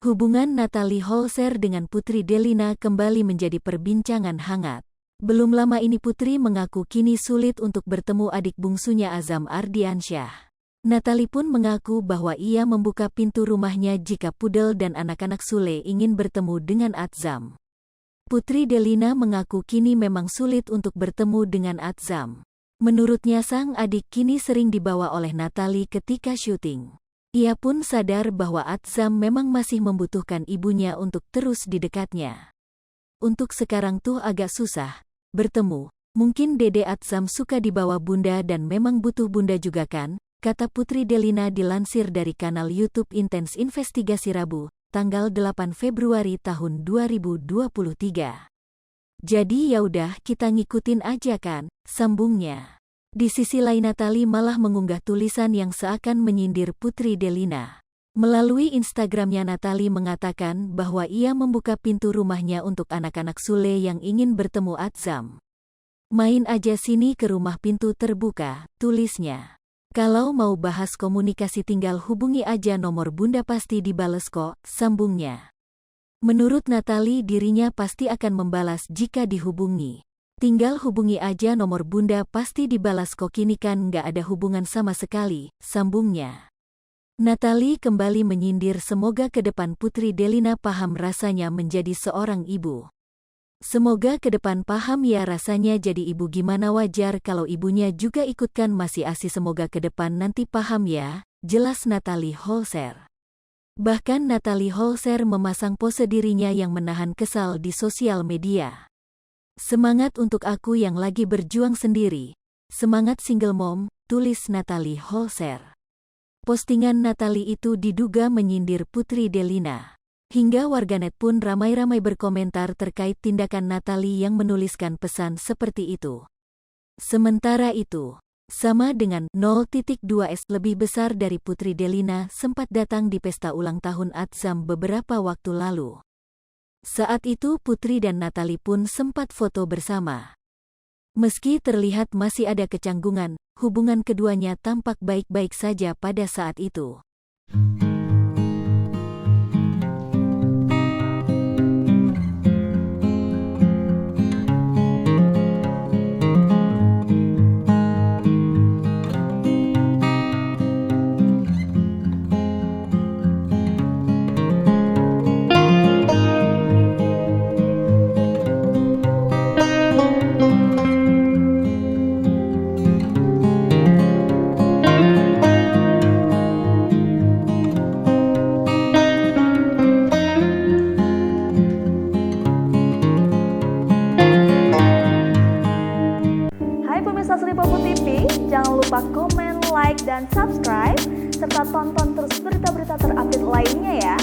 Hubungan Natalie Holzer dengan Putri Delina kembali menjadi perbincangan hangat. Belum lama ini Putri mengaku kini sulit untuk bertemu adik bungsunya Azam Ardiansyah. Natalie pun mengaku bahwa ia membuka pintu rumahnya jika Pudel dan anak-anak Sule ingin bertemu dengan Azam. Putri Delina mengaku kini memang sulit untuk bertemu dengan Azam. Menurutnya sang adik kini sering dibawa oleh Natalie ketika syuting. Ia pun sadar bahwa Azam memang masih membutuhkan ibunya untuk terus di dekatnya. Untuk sekarang tuh agak susah bertemu. Mungkin Dede Azam suka dibawa bunda dan memang butuh bunda juga kan, kata Putri Delina dilansir dari kanal YouTube Intens Investigasi Rabu, tanggal 8 Februari tahun 2023. Jadi yaudah kita ngikutin aja kan, sambungnya. Di sisi lain Natalie malah mengunggah tulisan yang seakan menyindir Putri Delina. Melalui Instagramnya Natalie mengatakan bahwa ia membuka pintu rumahnya untuk anak-anak Sule yang ingin bertemu Azam. Main aja sini ke rumah, pintu terbuka, tulisnya. Kalau mau bahas komunikasi tinggal hubungi aja nomor bunda pasti dibales kok, sambungnya. Menurut Natalie dirinya pasti akan membalas jika dihubungi. Tinggal hubungi aja nomor bunda pasti dibalas kok, kini kan nggak ada hubungan sama sekali, sambungnya. Natalie kembali menyindir semoga ke depan Putri Delina paham rasanya menjadi seorang ibu. Semoga ke depan paham ya rasanya jadi ibu, gimana wajar kalau ibunya juga ikutkan masih ASI, semoga ke depan nanti paham ya, jelas Natalie Holzer. Bahkan Natalie Holzer memasang pose dirinya yang menahan kesal di sosial media. Semangat untuk aku yang lagi berjuang sendiri. Semangat single mom, tulis Natalie Holzer. Postingan Natalie itu diduga menyindir Putri Delina. Hingga warganet pun ramai-ramai berkomentar terkait tindakan Natalie yang menuliskan pesan seperti itu. Sementara itu, sama dengan 0.2S lebih besar dari Putri Delina sempat datang di pesta ulang tahun Azam beberapa waktu lalu. Saat itu Putri dan Natalie pun sempat foto bersama. Meski terlihat masih ada kecanggungan, hubungan keduanya tampak baik-baik saja pada saat itu. Jangan lupa komen, like, dan subscribe, serta tonton terus berita-berita terupdate lainnya ya.